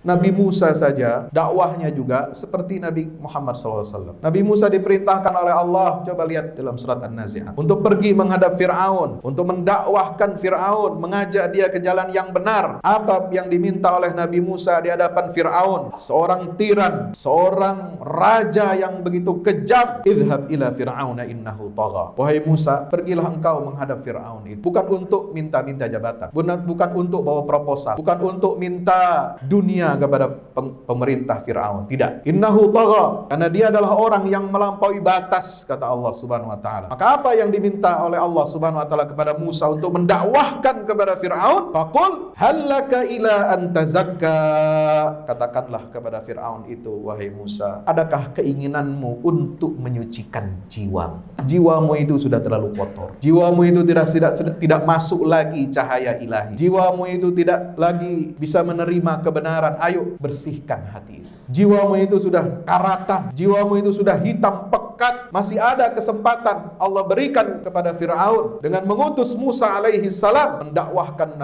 Nabi Musa saja dakwahnya juga seperti Nabi Muhammad SAW. Nabi Musa diperintahkan oleh Allah, coba lihat dalam surat An-Nazi'at, untuk pergi menghadap Fir'aun, untuk mendakwahkan Fir'aun, mengajak dia ke jalan yang benar. Apa yang diminta oleh Nabi Musa di hadapan Fir'aun? Seorang tiran, seorang raja yang begitu kejam. Idhab ila Fir'auna innahu tagha. Wahai Musa, pergilah engkau menghadap Fir'aun itu. Bukan untuk minta-minta jabatan, bukan untuk bawa proposal, bukan untuk minta dunia kepada pemerintah Fir'aun. Tidak. Innahu tagha. Karena dia adalah orang yang melampaui batas, kata Allah Subhanahu wa taala. Maka apa yang diminta oleh Allah Subhanahu wa taala kepada Musa untuk mendakwahkan kepada Fir'aun? Faqul hallaka ila an tazakka. Katakanlah kepada Fir'aun itu, wahai Musa, adakah keinginanmu untuk menyucikan jiwamu? Jiwamu itu sudah terlalu kotor. Jiwamu itu tidak masuk lagi cahaya ilahi. Jiwamu itu tidak lagi bisa menerima kebenaran. Ayo bersihkan hati itu. Jiwamu itu sudah karatan. Jiwamu itu sudah hitam pekat. Masih ada kesempatan Allah berikan kepada Fir'aun dengan mengutus Musa alaihi salam mendakwahkan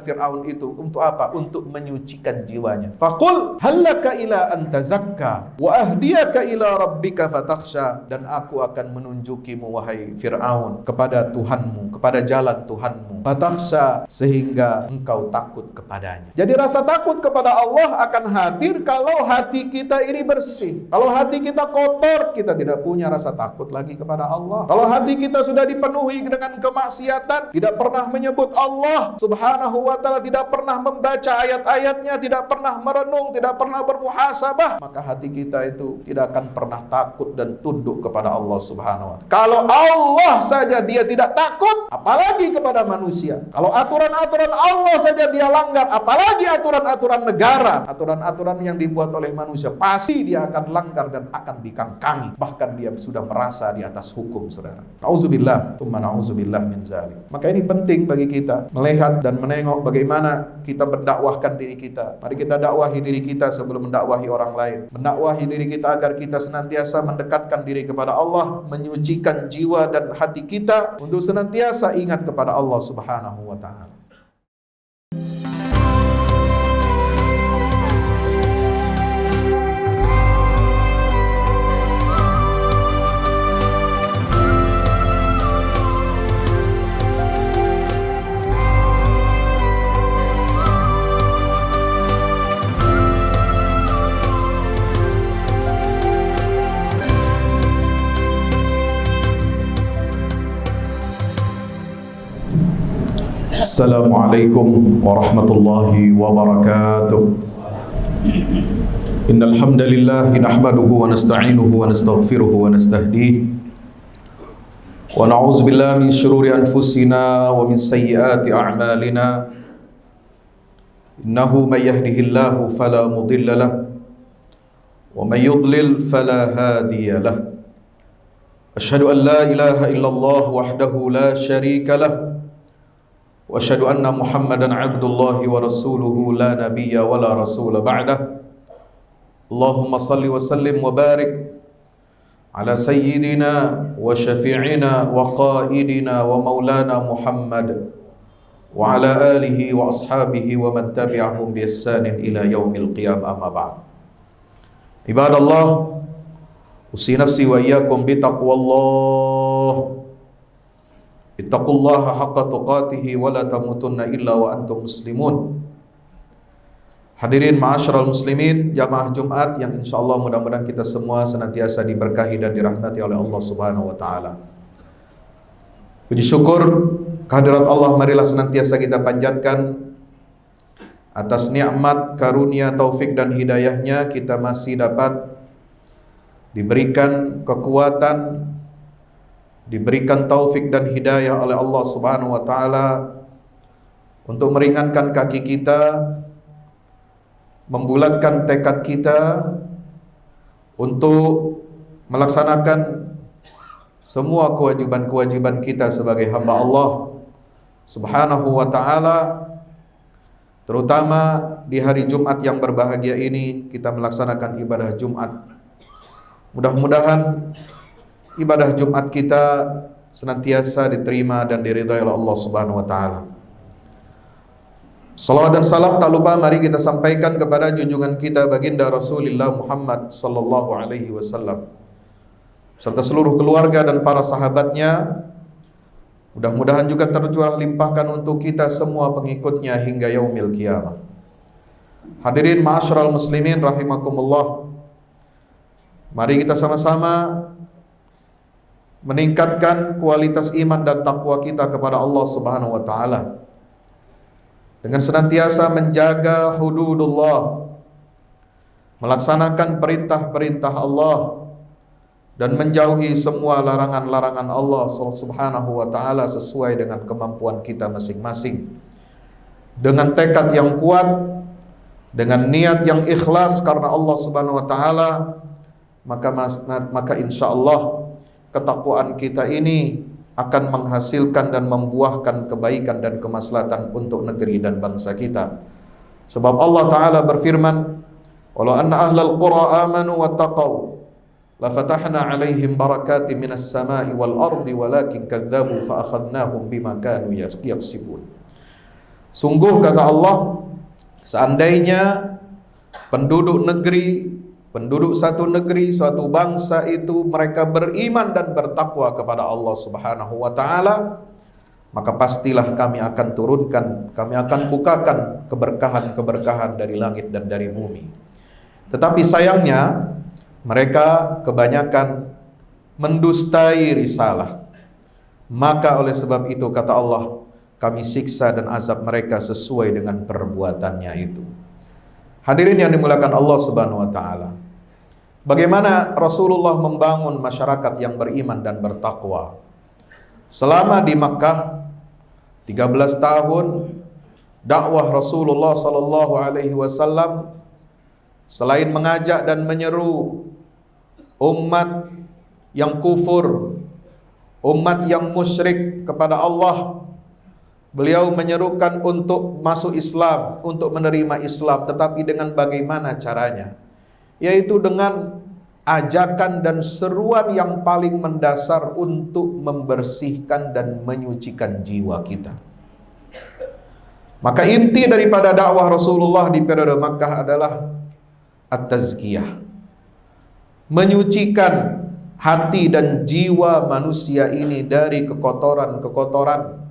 Fir'aun itu untuk apa? Untuk menyucikan jiwanya. Faqul hallaka ila an tazakka wa ahdiyaka ila rabbika fatakhsha. Dan aku akan menunjukimu, wahai Fir'aun, kepada Tuhanmu, kepada jalan Tuhanmu. Fatakhsha, sehingga engkau takut kepadanya. Jadi rasa takut kepada Allah akan hadir kalau hati kita ini bersih. Kalau hati kita kotor, kita tidak punya rasa takut lagi kepada Allah. Kalau hati kita sudah dipenuhi dengan kemaksiatan, tidak pernah menyebut Allah Subhanahu wa taala, tidak pernah membaca ayat-ayatnya, tidak pernah merenung, tidak pernah bermuhasabah, maka hati kita itu tidak akan pernah takut dan tunduk kepada Allah Subhanahu wa taala. Kalau Allah saja dia tidak takut, apalagi kepada manusia. Kalau aturan-aturan Allah saja dia langgar, apalagi aturan-aturan negara, aturan-aturan yang dibuat oleh manusia, pasti dia akan langgar dan akan dikangkangi. Bahkan dia sudah merasa di atas hukum, saudara. Na'udzubillah, tsumma na'udzubillah min zalik. Maka ini penting bagi kita melihat dan menengok bagaimana kita mendakwahkan diri kita. Mari kita dakwahi diri kita sebelum mendakwahi orang lain. Mendakwahi diri kita agar kita senantiasa mendekatkan diri kepada Allah, menyucikan jiwa dan hati kita untuk senantiasa ingat kepada Allah Subhanahu wa taala. Assalamualaikum warahmatullahi wabarakatuh. Innal hamdalillah nahmaduhu wa nasta'inuhu wa nastaghfiruhu wa nastahdihi wa na'udzu billahi min shururi anfusina wa min sayyiati a'malina. Innahu may yahdihillahu fala mudilla lahu wa may yudlil fala hadiya lahu. Asyhadu an la ilaha illallah wahdahu la syarika lahu wa asyhadu anna Muhammadan abdullahi wa rasuluhu la nabiyya wa la rasula ba'dah. Allahumma salli wa sallim wa barik ala sayyidina wa syafi'ina wa qaidina wa maulana Muhammad wa ala alihi wa ashabihi wa man tabi'ahum bi ihsanin ila yaumil qiyamah, amma ba'd. Ibadallah, usi nafsi wa iyyakum bi taqwallah. Ittaqullaha haqqa tuqatihi wa la tamutunna illa wa antum muslimun. Hadirin ma'asyiral muslimin, jamaah Jumat yang insyaallah mudah-mudahan kita semua senantiasa diberkahi dan dirahmati oleh Allah Subhanahu wa taala. Puji syukur kehadirat Allah marilah senantiasa kita panjatkan atas nikmat, karunia, taufik dan hidayahnya kita masih dapat diberikan kekuatan, diberikan taufik dan hidayah oleh Allah Subhanahu wa taala untuk meringankan kaki kita, membulatkan tekad kita untuk melaksanakan semua kewajiban-kewajiban kita sebagai hamba Allah Subhanahu wa taala, terutama di hari Jumat yang berbahagia ini kita melaksanakan ibadah Jumat. Mudah-mudahan ibadah Jumat kita senantiasa diterima dan diridhai oleh Allah Subhanahu wa taala. Salawat dan salam tak lupa mari kita sampaikan kepada junjungan kita baginda Rasulullah Muhammad sallallahu alaihi wasallam serta seluruh keluarga dan para sahabatnya. Mudah-mudahan juga tercurah limpahkan untuk kita semua pengikutnya hingga yaumil qiyamah. Hadirin ma'asyiral muslimin rahimakumullah. Mari kita sama-sama meningkatkan kualitas iman dan takwa kita kepada Allah Subhanahu wa taala dengan senantiasa menjaga hududullah, melaksanakan perintah-perintah Allah dan menjauhi semua larangan-larangan Allah Subhanahu wa taala sesuai dengan kemampuan kita masing-masing. Dengan tekad yang kuat, dengan niat yang ikhlas karena Allah Subhanahu wa taala, maka insyaallah ketakwaan kita ini akan menghasilkan dan membuahkan kebaikan dan kemaslahatan untuk negeri dan bangsa kita. Sebab Allah taala berfirman, "Walau anna ahlal qura amanu wattaqau la fatahna 'alaihim barakatin minas sama'i wal ardi walakin kadzdzabu fa akhadnahum bima kanu yaksibun." Sungguh kata Allah, seandainya penduduk negeri, penduduk satu negeri, suatu bangsa itu mereka beriman dan bertakwa kepada Allah Subhanahu wa taala, maka pastilah kami akan turunkan, kami akan bukakan keberkahan-keberkahan dari langit dan dari bumi. Tetapi sayangnya mereka kebanyakan mendustai risalah. Maka oleh sebab itu kata Allah, kami siksa dan azab mereka sesuai dengan perbuatannya itu. Hadirin yang dimuliakan Allah Subhanahu wa taala. Bagaimana Rasulullah membangun masyarakat yang beriman dan bertakwa? Selama di Makkah 13 tahun dakwah Rasulullah sallallahu alaihi wasallam, selain mengajak dan menyeru umat yang kufur, umat yang musyrik kepada Allah, beliau menyerukan untuk masuk Islam, untuk menerima Islam, tetapi dengan bagaimana caranya? Yaitu dengan ajakan dan seruan yang paling mendasar untuk membersihkan dan menyucikan jiwa kita. Maka inti daripada dakwah Rasulullah di periode Makkah adalah at-tazkiyah, menyucikan hati dan jiwa manusia ini dari kekotoran-kekotoran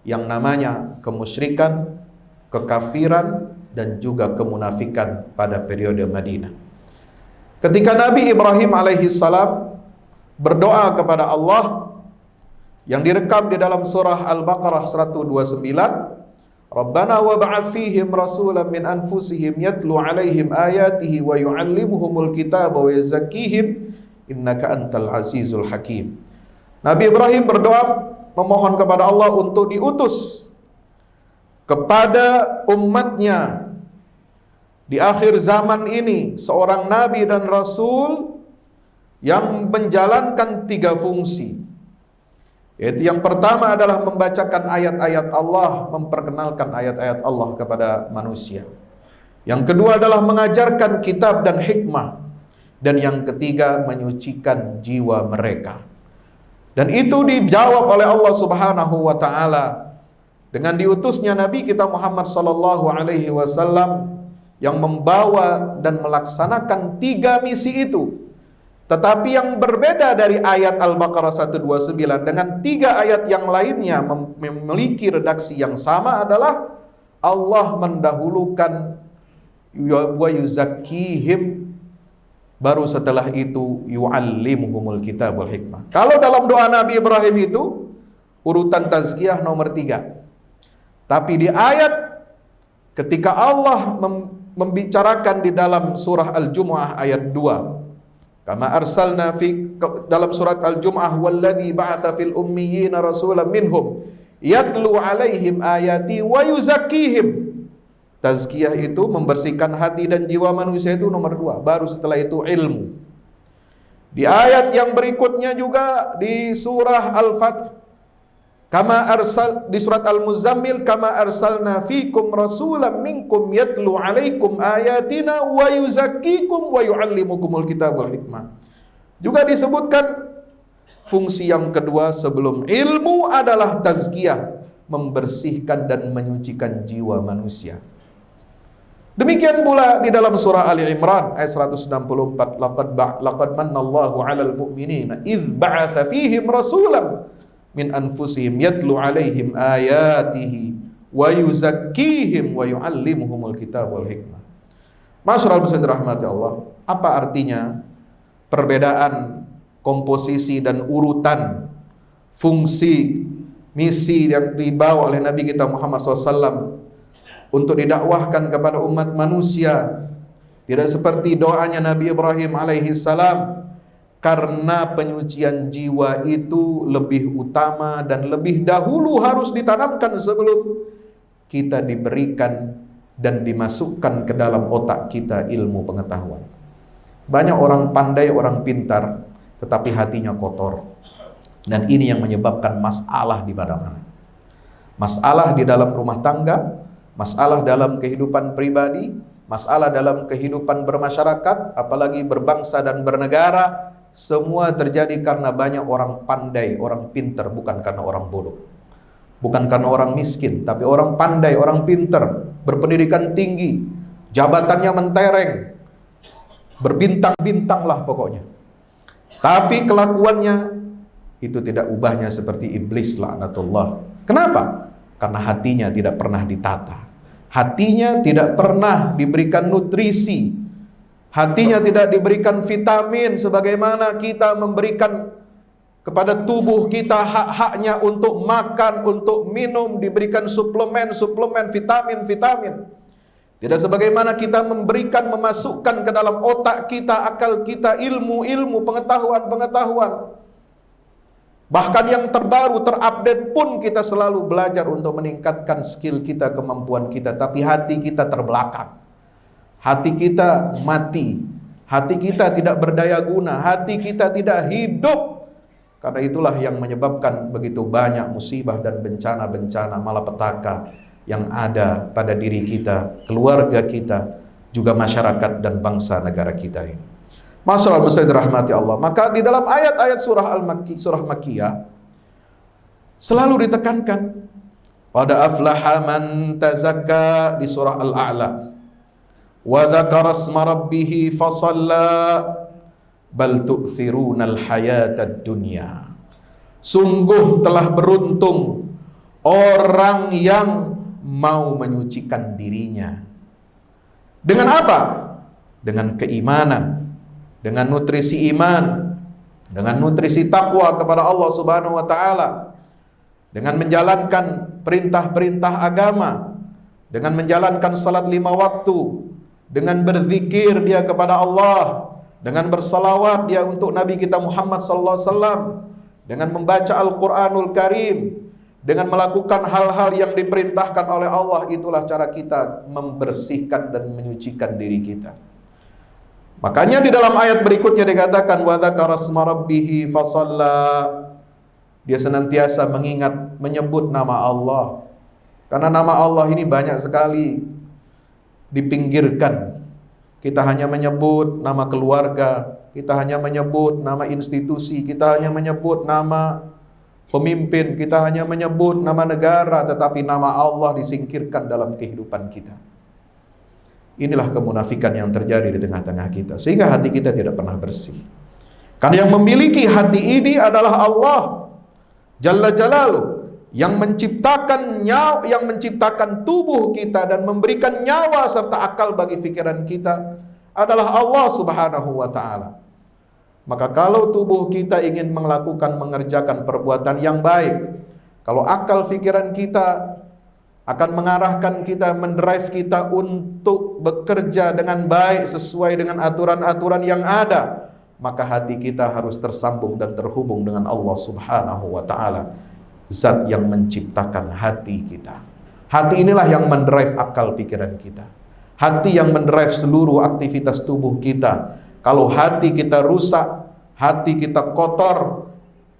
yang namanya kemusyrikan, kekafiran, dan juga kemunafikan pada periode Madinah. Ketika Nabi Ibrahim alaihi salam berdoa kepada Allah yang direkam di dalam surah Al-Baqarah 129, Rabbana wab'ats fihim rasulan min anfusihim yatlu 'alaihim ayatihi wa yu'allimuhumul kitaba wa yuzakkihim innaka antal azizul hakim. Nabi Ibrahim berdoa memohon kepada Allah untuk diutus kepada umatnya di akhir zaman ini seorang nabi dan rasul yang menjalankan 3 fungsi. Yaitu yang pertama adalah membacakan ayat-ayat Allah, memperkenalkan ayat-ayat Allah kepada manusia. Yang kedua adalah mengajarkan kitab dan hikmah. Dan yang ketiga menyucikan jiwa mereka. Dan itu dijawab oleh Allah Subhanahu wa taala dengan diutusnya Nabi kita Muhammad sallallahu alaihi wasallam yang membawa dan melaksanakan 3 misi itu. Tetapi yang berbeda dari ayat Al-Baqarah 129 dengan 3 ayat yang lainnya memiliki redaksi yang sama adalah Allah mendahulukan wa yuzakkihim, baru setelah itu yu'allimuhumul kitab wal hikmah. Kalau dalam doa Nabi Ibrahim itu urutan tazkiyah nomor 3. Tapi di ayat ketika Allah membicarakan di dalam surah Al-Jumu'ah ayat 2, kama arsalna dalam surat Al-Jumu'ah walladzi ba'atsa fil ummiyina rasulan minhum yatlu 'alaihim ayati wa yuzakkihim. Tazkiyah itu membersihkan hati dan jiwa manusia itu nomor 2. Baru setelah itu ilmu. Di ayat yang berikutnya juga di surah Al-Fath, di surat Al-Muzammil, kama arsalna fikum rasulan minkum yatlu 'alaikum ayatina wa yuzakkikum wa yu'allimukumul kitab wal hikmah. Juga disebutkan fungsi yang kedua sebelum ilmu adalah tazkiyah, membersihkan dan menyucikan jiwa manusia. Demikian pula di dalam surah Ali Imran ayat 164, laqad mannallahu 'alal mu'minina idz ba'atsa fihim rasulan min anfusihim yatlu 'alaihim ayatihi wa yuzakkihim wa yu'allimuhumul kitab wal hikmah. Masyaallah muslimin rahmati Allah, apa artinya perbedaan komposisi dan urutan fungsi misi yang dibawa oleh Nabi kita Muhammad SAW untuk didakwahkan kepada umat manusia? Tidak seperti doanya Nabi Ibrahim alaihi salam, karena penyucian jiwa itu lebih utama dan lebih dahulu harus ditanamkan sebelum kita diberikan dan dimasukkan ke dalam otak kita ilmu pengetahuan. Banyak orang pandai, orang pintar, tetapi hatinya kotor. Dan ini yang menyebabkan masalah di mana-mana. Masalah di dalam rumah tangga, masalah dalam kehidupan pribadi, masalah dalam kehidupan bermasyarakat, apalagi berbangsa dan bernegara, semua terjadi karena banyak orang pandai, orang pintar, bukan karena orang bodoh. Bukan karena orang miskin, tapi orang pandai, orang pintar, berpendidikan tinggi, jabatannya mentereng, berbintang-bintang lah pokoknya. Tapi kelakuannya itu tidak ubahnya seperti iblis laknatullah. Kenapa? Karena hatinya tidak pernah ditata. Hatinya tidak pernah diberikan nutrisi. Hatinya tidak diberikan vitamin sebagaimana kita memberikan kepada tubuh kita hak-haknya untuk makan, untuk minum, diberikan suplemen-suplemen, vitamin-vitamin. Tidak sebagaimana kita memberikan, memasukkan ke dalam otak kita, akal kita, ilmu-ilmu, pengetahuan-pengetahuan. Bahkan yang terbaru, terupdate pun kita selalu belajar untuk meningkatkan skill kita, kemampuan kita. Tapi hati kita terbelakang. Hati kita mati. Hati kita tidak berdaya guna. Hati kita tidak hidup. Karena itulah yang menyebabkan begitu banyak musibah dan bencana-bencana malapetaka yang ada pada diri kita, keluarga kita, juga masyarakat dan bangsa negara kita ini. Masyaallah muslimin rahmati Allah. Maka di dalam ayat-ayat surah Makkiyah selalu ditekankan qad aflaha man tazakka di surah Al-A'la wa dzakara asma rabbih fasalla bal tu'thirunal hayatad dunya. Sungguh telah beruntung orang yang mau menyucikan dirinya. Dengan apa? Dengan keimanan, dengan nutrisi iman, dengan nutrisi takwa kepada Allah Subhanahu wa taala, dengan menjalankan perintah-perintah agama, dengan menjalankan salat 5 waktu, dengan berzikir dia kepada Allah, dengan bersalawat dia untuk Nabi kita Muhammad sallallahu alaihi wasallam, dengan membaca Al-Qur'anul Karim, dengan melakukan hal-hal yang diperintahkan oleh Allah. Itulah cara kita membersihkan dan menyucikan diri kita. Makanya di dalam ayat berikutnya dikatakan wa dzakara asma rabbih fasalla. Dia senantiasa mengingat, menyebut nama Allah. Karena nama Allah ini banyak sekali dipinggirkan. Kita hanya menyebut nama keluarga, kita hanya menyebut nama institusi, kita hanya menyebut nama pemimpin, kita hanya menyebut nama negara, tetapi nama Allah disingkirkan dalam kehidupan kita. Inilah kemunafikan yang terjadi di tengah-tengah kita, sehingga hati kita tidak pernah bersih. Karena yang memiliki hati ini adalah Allah Jalla Jalaluh, yang menciptakan nyawa, yang menciptakan tubuh kita dan memberikan nyawa serta akal bagi pikiran kita adalah Allah Subhanahu wa taala. Maka kalau tubuh kita ingin mengerjakan perbuatan yang baik, kalau akal pikiran kita akan mengarahkan kita, mendrive kita untuk bekerja dengan baik sesuai dengan aturan-aturan yang ada, maka hati kita harus tersambung dan terhubung dengan Allah Subhanahu wa taala, zat yang menciptakan hati kita. Hati inilah yang mendrive akal pikiran kita. Hati yang mendrive seluruh aktivitas tubuh kita. Kalau hati kita rusak, hati kita kotor,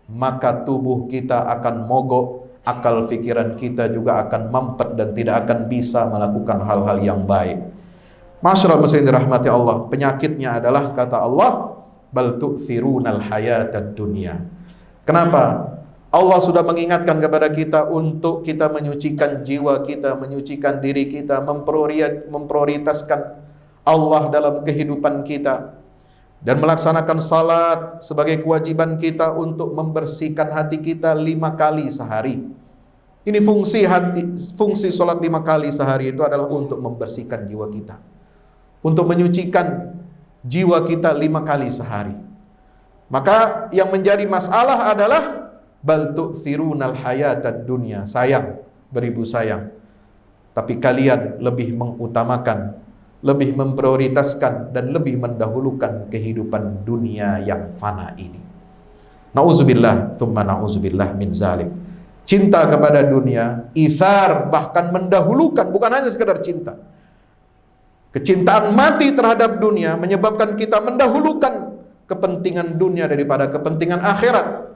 maka tubuh kita akan mogok, akal pikiran kita juga akan mampet dan tidak akan bisa melakukan hal-hal yang baik. Masyaallah muslimin rahmati Allah, penyakitnya adalah kata Allah, bal tu'thirunal hayatad dunya. Kenapa? Allah sudah mengingatkan kepada kita untuk kita menyucikan jiwa kita, menyucikan diri kita, memprioritaskan Allah dalam kehidupan kita, dan melaksanakan salat sebagai kewajiban kita untuk membersihkan hati kita 5 kali sehari. Ini fungsi salat 5 kali sehari itu adalah untuk membersihkan jiwa kita, untuk menyucikan jiwa kita 5 kali sehari. Maka yang menjadi masalah adalah bal tu'thirunal hayatad dunya, sayang, beribu sayang, tapi kalian lebih mengutamakan, lebih memprioritaskan dan lebih mendahulukan kehidupan dunia yang fana ini. Nauzubillah, tsumma nauzubillah min zalik. Cinta kepada dunia, itsar, bahkan mendahulukan, bukan hanya sekedar cinta. Kecintaan mati terhadap dunia menyebabkan kita mendahulukan kepentingan dunia daripada kepentingan akhirat.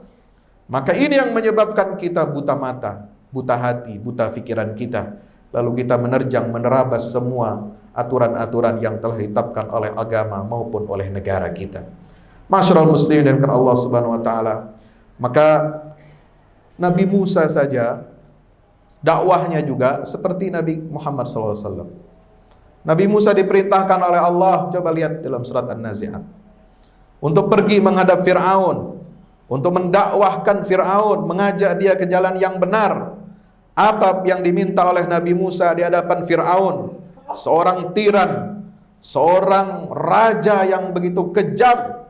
Maka ini yang menyebabkan kita buta mata, buta hati, buta pikiran kita. Lalu kita menerabas semua aturan-aturan yang telah ditetapkan oleh agama maupun oleh negara kita. Masyarul muslimin dan Allah Subhanahu wa taala. Maka Nabi Musa saja dakwahnya juga seperti Nabi Muhammad SAW. Nabi Musa diperintahkan oleh Allah, coba lihat dalam surat An-Nazi'at, untuk pergi menghadap Fir'aun, untuk mendakwahkan Fir'aun, mengajak dia ke jalan yang benar. Apa yang diminta oleh Nabi Musa di hadapan Fir'aun, seorang tiran, seorang raja yang begitu kejam.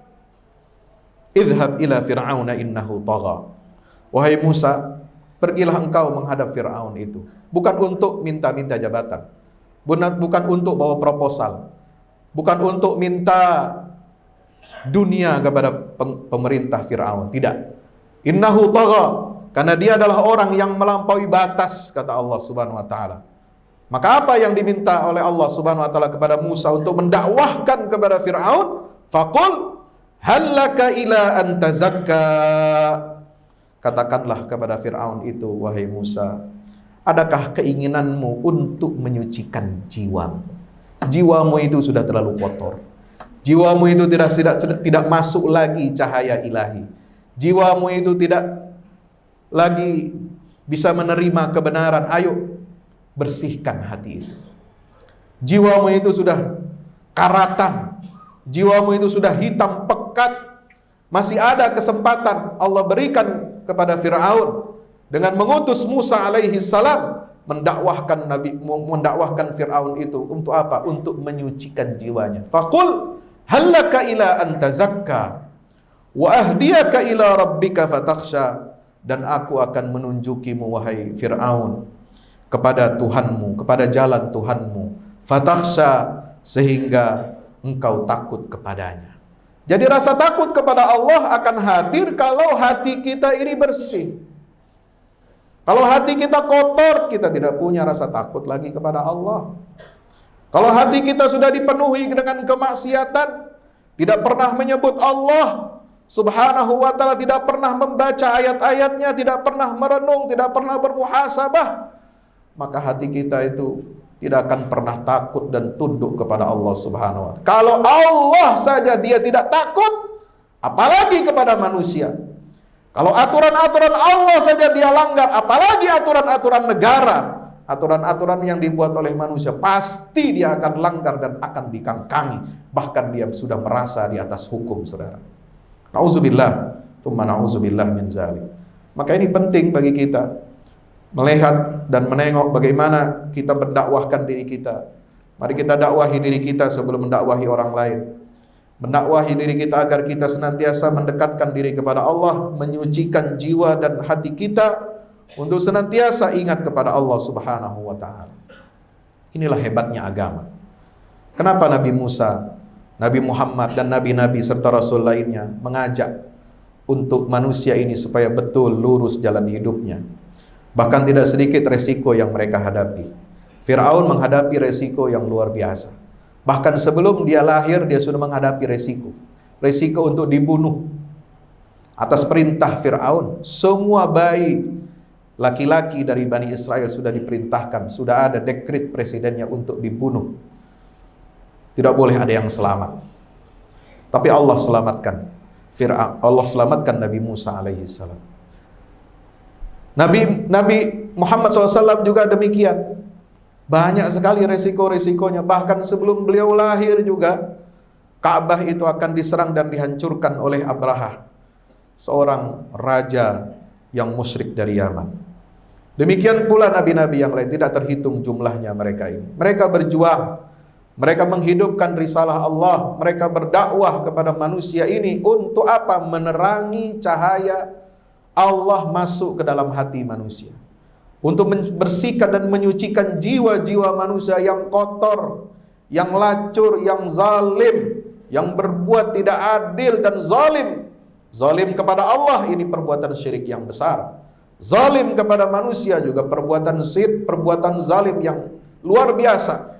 Idhab ila Fir'auna innahu tagha. Wahai Musa, pergilah engkau menghadap Fir'aun itu. Bukan untuk minta-minta jabatan, bukan untuk bawa proposal, bukan untuk minta dunia kepada pemerintah Fir'aun, tidak. Innahu tagha, karena dia adalah orang yang melampaui batas, kata Allah Subhanahu wa taala. Maka apa yang diminta oleh Allah Subhanahu wa taala kepada Musa untuk mendakwahkan kepada Fir'aun? Faqul hallaka ila an tazakka. Katakanlah kepada Fir'aun itu, wahai Musa, adakah keinginanmu untuk menyucikan jiwamu? Jiwamu itu sudah terlalu kotor. Jiwamu itu tidak masuk lagi cahaya ilahi. Jiwamu itu tidak lagi bisa menerima kebenaran. Ayo, bersihkan hati itu. Jiwamu itu sudah karatan. Jiwamu itu sudah hitam pekat. Masih ada kesempatan Allah berikan kepada Fir'aun dengan mengutus Musa alaihi salam mendakwahkan Fir'aun itu untuk apa? Untuk menyucikan jiwanya. Faqul hallaka ila an tazakka wa ahdiyaka ila rabbika fatakhsha, dan aku akan menunjukimu wahai Fir'aun kepada Tuhanmu, kepada jalan Tuhanmu, fatakhsha, sehingga engkau takut kepadanya. Jadi rasa takut kepada Allah akan hadir kalau hati kita ini bersih. Kalau hati kita kotor, kita tidak punya rasa takut lagi kepada Allah. Kalau hati kita sudah dipenuhi dengan kemaksiatan, tidak pernah menyebut Allah Subhanahu wa ta'ala, tidak pernah membaca ayat-ayatnya, tidak pernah merenung, tidak pernah bermuhasabah, maka hati kita itu tidak akan pernah takut dan tunduk kepada Allah Subhanahu wa ta'ala. Kalau Allah saja dia tidak takut, apalagi kepada manusia. Kalau aturan-aturan Allah saja dia langgar, apalagi aturan-aturan negara, aturan-aturan yang dibuat oleh manusia, pasti dia akan langgar dan akan dikangkangi. Bahkan dia sudah merasa di atas hukum, saudara. Nauzubillah, tsumma nauzubillah min zalik. Maka ini penting bagi kita melihat dan menengok bagaimana kita mendakwahkan diri kita. Mari kita dakwahi diri kita sebelum mendakwahi orang lain. Mendakwahi diri kita agar kita senantiasa mendekatkan diri kepada Allah, menyucikan jiwa dan hati kita untuk senantiasa ingat kepada Allah Subhanahu wa ta'ala. Inilah hebatnya agama. Kenapa Nabi Musa, Nabi Muhammad dan nabi-nabi serta rasul lainnya mengajak untuk manusia ini supaya betul lurus jalan hidupnya. Bahkan tidak sedikit resiko yang mereka hadapi. Fir'aun menghadapi resiko yang luar biasa. Bahkan sebelum dia lahir dia sudah menghadapi resiko. Resiko untuk dibunuh. Atas perintah Fir'aun, semua bayi laki-laki dari Bani Israel sudah diperintahkan, sudah ada dekret presidennya untuk dibunuh. Tidak boleh ada yang selamat. Tapi Allah selamatkan Fir'aun, Allah selamatkan Nabi Musa alaihi salam. Nabi Muhammad SAW juga demikian. Banyak sekali resiko-resikonya. Bahkan sebelum beliau lahir juga, Ka'bah itu akan diserang dan dihancurkan oleh Abraha, seorang raja yang musyrik dari Yaman. Demikian pula nabi-nabi yang lain, tidak terhitung jumlahnya mereka ini. Mereka berjuang, mereka menghidupkan risalah Allah, mereka berdakwah kepada manusia ini untuk apa? Menerangi cahaya Allah masuk ke dalam hati manusia, untuk membersihkan dan menyucikan jiwa-jiwa manusia yang kotor, yang lacur, yang zalim, yang berbuat tidak adil dan zalim. Zalim kepada Allah, ini perbuatan syirik yang besar. Zalim kepada manusia juga perbuatan syirik, perbuatan zalim yang luar biasa.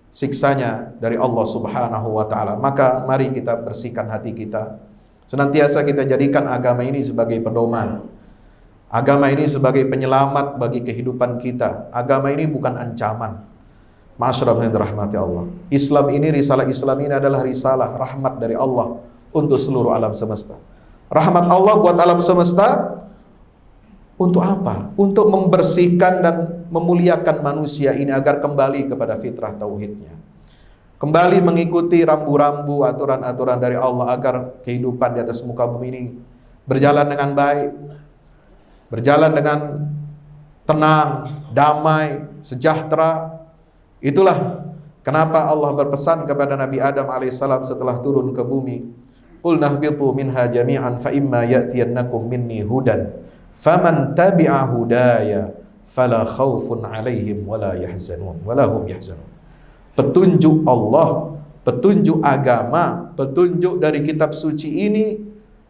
Siksanya dari Allah Subhanahu wa taala. Maka mari kita bersihkan hati kita. Senantiasa kita jadikan agama ini sebagai pedoman. Agama ini sebagai penyelamat bagi kehidupan kita. Agama ini bukan ancaman. Ma'asyiral muslimin rahmati Allah. Islam ini, risalah Islam ini adalah risalah rahmat dari Allah untuk seluruh alam semesta. Rahmat Allah buat alam semesta untuk apa? Untuk membersihkan dan memuliakan manusia ini agar kembali kepada fitrah tauhidnya. Kembali mengikuti rambu-rambu, aturan-aturan dari Allah agar kehidupan di atas muka bumi ini berjalan dengan baik, berjalan dengan tenang, damai, sejahtera. Itulah kenapa Allah berpesan kepada Nabi Adam alaihissalam setelah turun ke bumi, "Qul nahbitu minha jami'an fa imma ya'tiyannakum minni hudan faman tabi'a hudaya fala khaufun 'alaihim wala yahzanun wala hum yahzanun." Petunjuk Allah, petunjuk agama, petunjuk dari kitab suci ini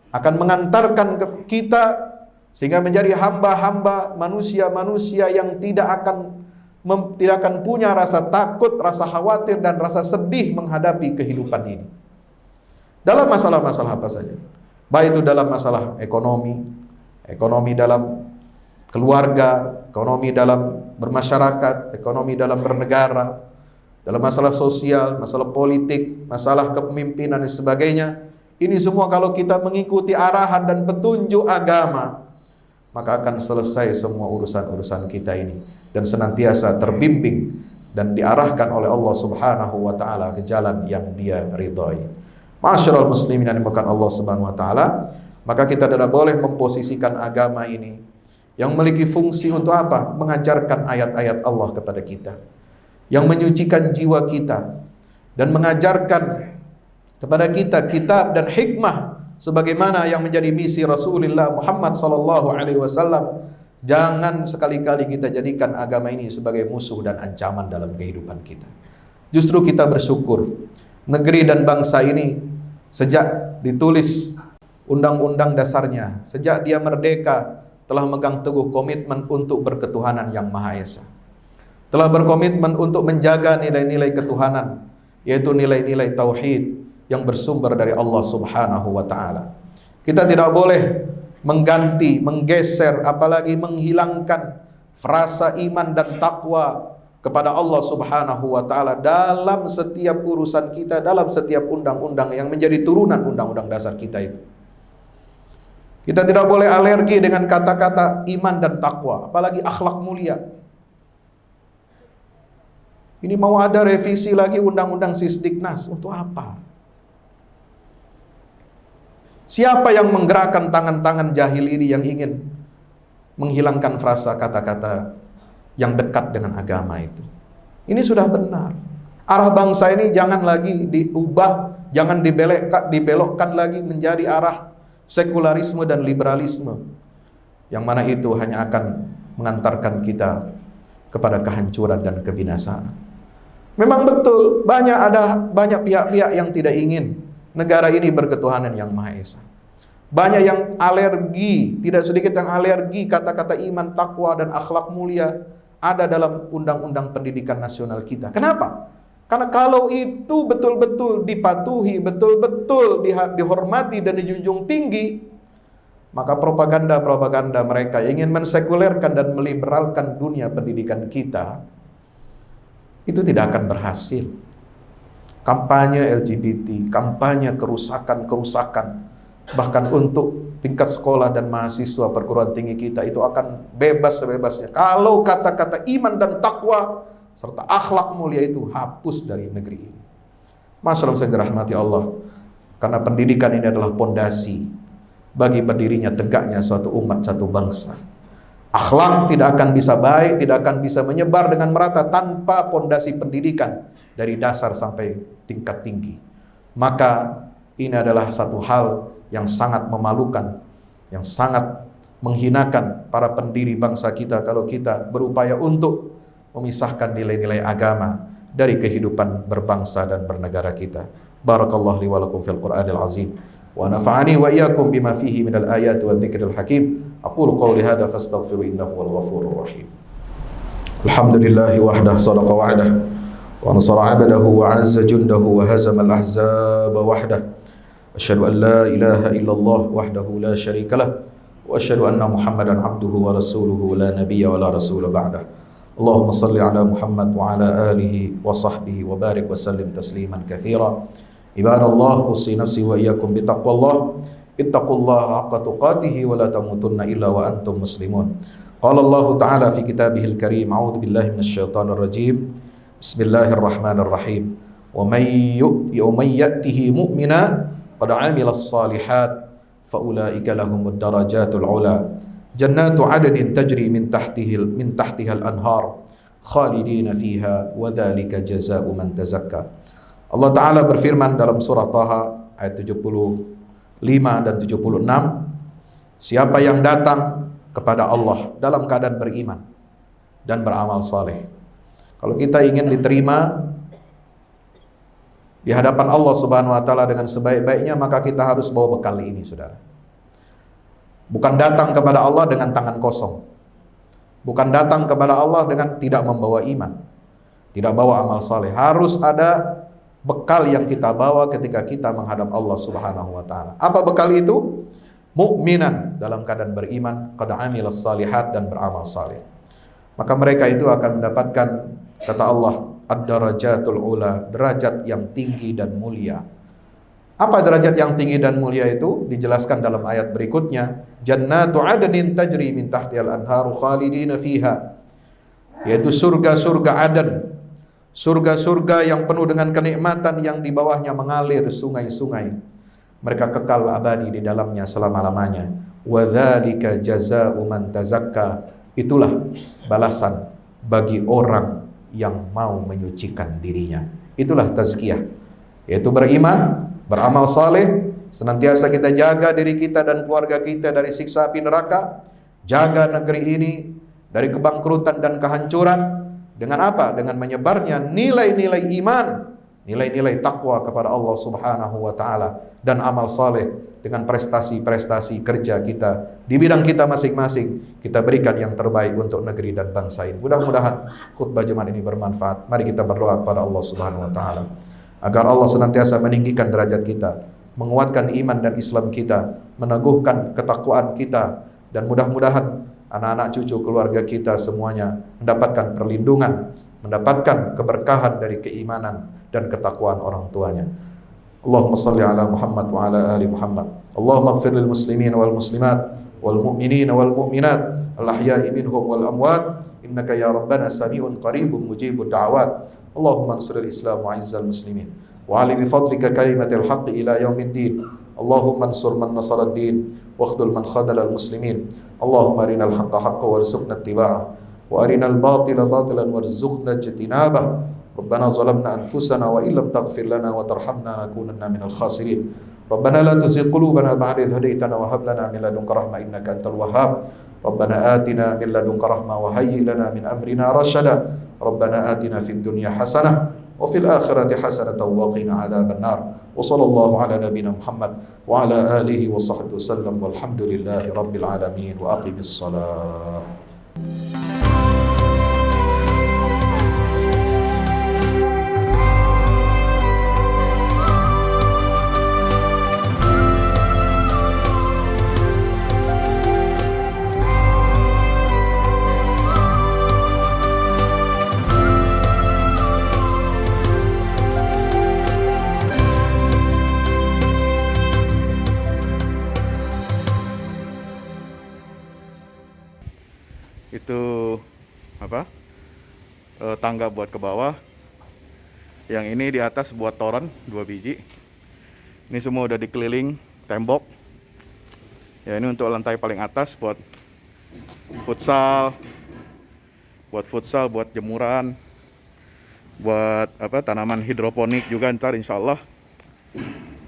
akan mengantarkan ke kita sehingga menjadi hamba-hamba manusia-manusia yang tidak akan punya rasa takut, rasa khawatir dan rasa sedih menghadapi kehidupan ini. Dalam masalah-masalah apa saja. Baik itu dalam masalah ekonomi, ekonomi dalam keluarga, ekonomi dalam bermasyarakat, ekonomi dalam bernegara, dalam masalah sosial, masalah politik, masalah kepemimpinan dan sebagainya. Ini semua kalau kita mengikuti arahan dan petunjuk agama, maka akan selesai semua urusan-urusan kita ini dan senantiasa terbimbing dan diarahkan oleh Allah Subhanahu wa taala ke jalan yang Dia ridhai. Ma'asyiral muslimin yang dimuliakan Allah Subhanahu wa taala, maka kita tidak boleh memposisikan agama ini yang memiliki fungsi untuk apa? Mengajarkan ayat-ayat Allah kepada kita, yang menyucikan jiwa kita dan mengajarkan kepada kita kitab dan hikmah sebagaimana yang menjadi misi Rasulullah Muhammad sallallahu alaihi wasallam. Jangan sekali-kali kita jadikan agama ini sebagai musuh dan ancaman dalam kehidupan kita. Justru kita bersyukur negeri dan bangsa ini sejak ditulis undang-undang dasarnya, sejak dia merdeka, telah megang teguh komitmen untuk berketuhanan yang Maha Esa. Telah berkomitmen untuk menjaga nilai-nilai ketuhanan, yaitu nilai-nilai tauhid yang bersumber dari Allah Subhanahu wa taala. Kita tidak boleh mengganti, menggeser, apalagi menghilangkan frasa iman dan takwa kepada Allah Subhanahu wa taala dalam setiap urusan kita, dalam setiap undang-undang yang menjadi turunan undang-undang dasar kita itu. Kita tidak boleh alergi dengan kata-kata iman dan takwa, apalagi akhlak mulia. Ini mau ada revisi lagi undang-undang Sisdiknas, untuk apa? Siapa yang menggerakkan tangan-tangan jahil ini yang ingin menghilangkan frasa kata-kata yang dekat dengan agama itu? Ini sudah benar. Arah bangsa ini jangan lagi diubah, jangan dibelokkan lagi menjadi arah sekularisme dan liberalisme, yang mana itu hanya akan mengantarkan kita kepada kehancuran dan kebinasaan. Memang betul, banyak pihak-pihak yang tidak ingin negara ini berketuhanan yang Maha Esa. Banyak yang alergi, tidak sedikit yang alergi kata-kata iman, takwa dan akhlak mulia ada dalam undang-undang pendidikan nasional kita. Kenapa? Karena kalau itu betul-betul dipatuhi, betul-betul dihormati dan dijunjung tinggi, maka propaganda-propaganda mereka yang ingin mensekulerkan dan meliberalkan dunia pendidikan kita itu tidak akan berhasil. Kampanye LGBT, kampanye kerusakan-kerusakan Bahkan untuk tingkat sekolah dan mahasiswa perguruan tinggi kita itu akan bebas sebebasnya kalau kata-kata iman dan takwa serta akhlak mulia itu hapus dari negeri ini. Masyaallah yang dirahmati Allah, karena pendidikan ini adalah pondasi bagi berdirinya tegaknya suatu umat, satu bangsa. Akhlak tidak akan bisa baik, tidak akan bisa menyebar dengan merata tanpa pondasi pendidikan dari dasar sampai tingkat tinggi. Maka ini adalah satu hal yang sangat memalukan, yang sangat menghinakan para pendiri bangsa kita kalau kita berupaya untuk memisahkan nilai-nilai agama dari kehidupan berbangsa dan bernegara kita. Barakallahu li wa lakum fil Qur'anil azim wa nafa'ani wa iyyakum bima fihi minal ayati wa dzikril hakim. Aqulu qawli hadza fastaghfiru innahu wal ghafurur rahim. Alhamdulillahi wahdahu sadaqa wa'dah wa nasara 'abdahu wa 'azza jundahu wa hazama al-ahzaba wahdah. Asyhadu an la ilaha illallah wahdahu la syarika lah wa asyhadu anna Muhammadan 'abduhu wa rasuluhu la nabiyya wa la rasula ba'dah. Allahumma salli ala Muhammad wa ala alihi wa sahbihi wa barik wa sallim tasliman katsira. Ibadallah, usi nafsi wa iyyakum bi taqwallah. Ittaqullaha haqqa tuqatih wa la tamutunna illa wa antum muslimun. Qala Allah Ta'ala fi kitabihil karim, a'udzu billahi minasyaitonir rajim. Bismillahirrahmanirrahim. Wa may ya'tihi mu'mina qad 'amilas shalihat fa ulaika lahumud darajatul 'ula. Jannatu 'adnin tajri min tahtihal anhar khalidina fiha wa dzalika jazaa'u man tazakka. Allah Ta'ala berfirman dalam surah Taha ayat 75 dan 76, siapa yang datang kepada Allah dalam keadaan beriman dan beramal saleh. Kalau kita ingin diterima di hadapan Allah Subhanahu wa taala dengan sebaik-baiknya, maka kita harus bawa bekal ini, Saudara. Bukan datang kepada Allah dengan tangan kosong. Bukan datang kepada Allah dengan tidak membawa iman, tidak bawa amal saleh. Harus ada bekal yang kita bawa ketika kita menghadap Allah Subhanahu wa taala. Apa bekal itu? Mukminan, dalam keadaan beriman, qad 'amilas shalihat, dan beramal saleh. Maka mereka itu akan mendapatkan, kata Allah, ad-darajatul ula, derajat yang tinggi dan mulia. Apa derajat yang tinggi dan mulia itu? Dijelaskan dalam ayat berikutnya, jannatu 'adnin tajri min tahtihal anharu khalidina fiha, yaitu surga-surga Aden. Surga-surga yang penuh dengan kenikmatan, yang di bawahnya mengalir sungai-sungai. Mereka kekal abadi di dalamnya selama-lamanya. Wa dzalika jazaa'u man tazakka. Itulah balasan bagi orang yang mau menyucikan dirinya. Itulah tazkiyah, yaitu beriman, beramal saleh, senantiasa kita jaga diri kita dan keluarga kita dari siksa api neraka, jaga negeri ini dari kebangkrutan dan kehancuran. Dengan apa? Dengan menyebarnya nilai-nilai iman, nilai-nilai takwa kepada Allah Subhanahu wa taala, dan amal saleh dengan prestasi-prestasi kerja kita di bidang kita masing-masing. Kita berikan yang terbaik untuk negeri dan bangsa ini. Mudah-mudahan khutbah Jumat ini bermanfaat. Mari kita berdoa kepada Allah Subhanahu wa taala agar Allah senantiasa meninggikan derajat kita, menguatkan iman dan Islam kita, meneguhkan ketakwaan kita, dan mudah-mudahan anak-anak cucu keluarga kita semuanya mendapatkan perlindungan, mendapatkan keberkahan dari keimanan dan ketakwaan orang tuanya. Allahumma salli ala Muhammad wa ala ali Muhammad. Allahumma ighfir lil muslimin wal muslimat wal mu'minin wal mu'minat al ahya'i minhum wal amwat innaka ya rabbana sami'un qaribun mujibud da'awat. Allahumma ansuril Islam wa 'izzal muslimin wa 'ali bi fadlika kalimatil haqqi ila yaumiddin. Allahumma ansur man nasara ad-din wa akhdhul man khadhala al-muslimin. Allahumma arinal haqqa haqqan warzuqna ittiba'ah wa arinal batila batilan warzuqna ijtinabah. Rabbana zalamna anfusana wa illam taghfir lana wa tarhamna lanakunanna minal khasirin. Rabbana la tuzigh qulubana ba'da idh hadaytana wa hab lana min ladunka rahmah innaka antal wahhab. Rabbana atina min ladunka rahmah wa hayyi lana min amrina rashada. Rabbana atina fid dunya hasanah wa fil akhirati hasanatan wa qina adzaban nar. Wa sallallahu ala nabiyyina Muhammad wa ala alihi wa sahbihi wasallam walhamdulillahi rabbil alamin wa aqimis salat. tangga buat ke bawah. Yang ini di atas buat toren 2 biji. Ini semua udah dikeliling tembok. Ya, ini untuk lantai paling atas buat futsal, buat jemuran, buat tanaman hidroponik juga ntar insya Allah.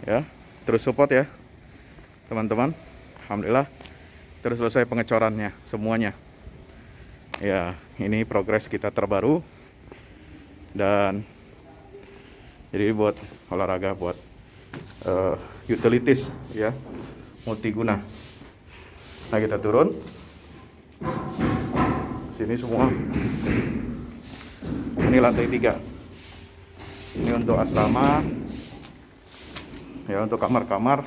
Ya, terus support ya teman-teman. Alhamdulillah terus selesai pengecorannya semuanya. Ya, ini progres kita terbaru. Dan jadi buat olahraga, buat utilities ya, multiguna. Nah, kita turun sini semua. Ini lantai 3. Ini untuk asrama ya, untuk kamar-kamar,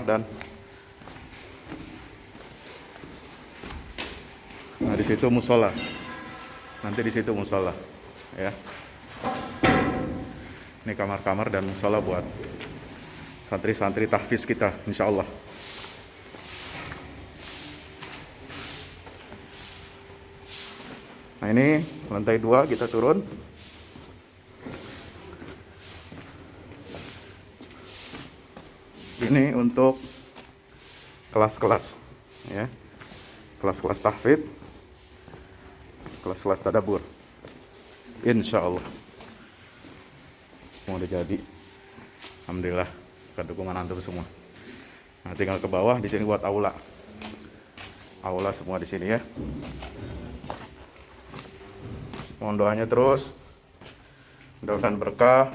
dan nah di situ musola. Nanti di situ musola ya. Ini kamar-kamar dan musola buat santri-santri tahfiz kita insya Allah. Nah, ini lantai 2 kita turun. Ini untuk kelas-kelas ya. Kelas-kelas tahfidz, kelas-kelas tadabbur. Insya Allah mau udah jadi. Alhamdulillah bukan dukungan antum semua. Nah, tinggal ke bawah di sini buat aula. Aula semua di sini ya. Mohon doanya terus. Mudah-mudahan berkah.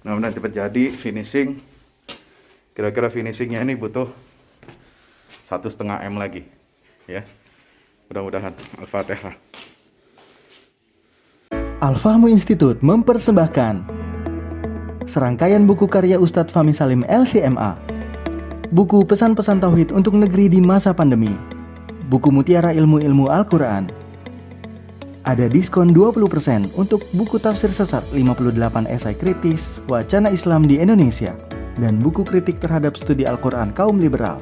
Mudah-mudahan cepat jadi finishing. Kira-kira finishingnya ini butuh 1,5 M lagi ya. Mudah-mudahan. Al-Fatihah. Al-Fahmu Institute mempersembahkan serangkaian buku karya Ustadz Fahmi Salim LCMA. Buku pesan-pesan tauhid untuk negeri di masa pandemi. Buku mutiara ilmu-ilmu Al-Quran. Ada diskon 20% untuk buku tafsir sesat 58 esai kritis wacana Islam di Indonesia dan buku kritik terhadap studi Al-Quran kaum liberal.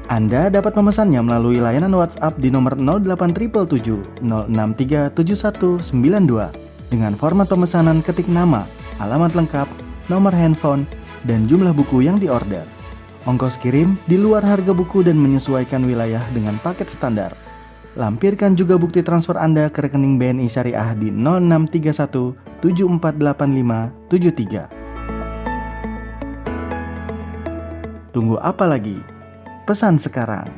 Anda dapat memesannya melalui layanan WhatsApp di nomor 0877 063 7192 dengan format pemesanan ketik nama, alamat lengkap, nomor handphone, dan jumlah buku yang diorder. Ongkos kirim di luar harga buku dan menyesuaikan wilayah dengan paket standar. Lampirkan juga bukti transfer Anda ke rekening BNI Syariah di 0631 748573. Tunggu apa lagi? Pesan sekarang.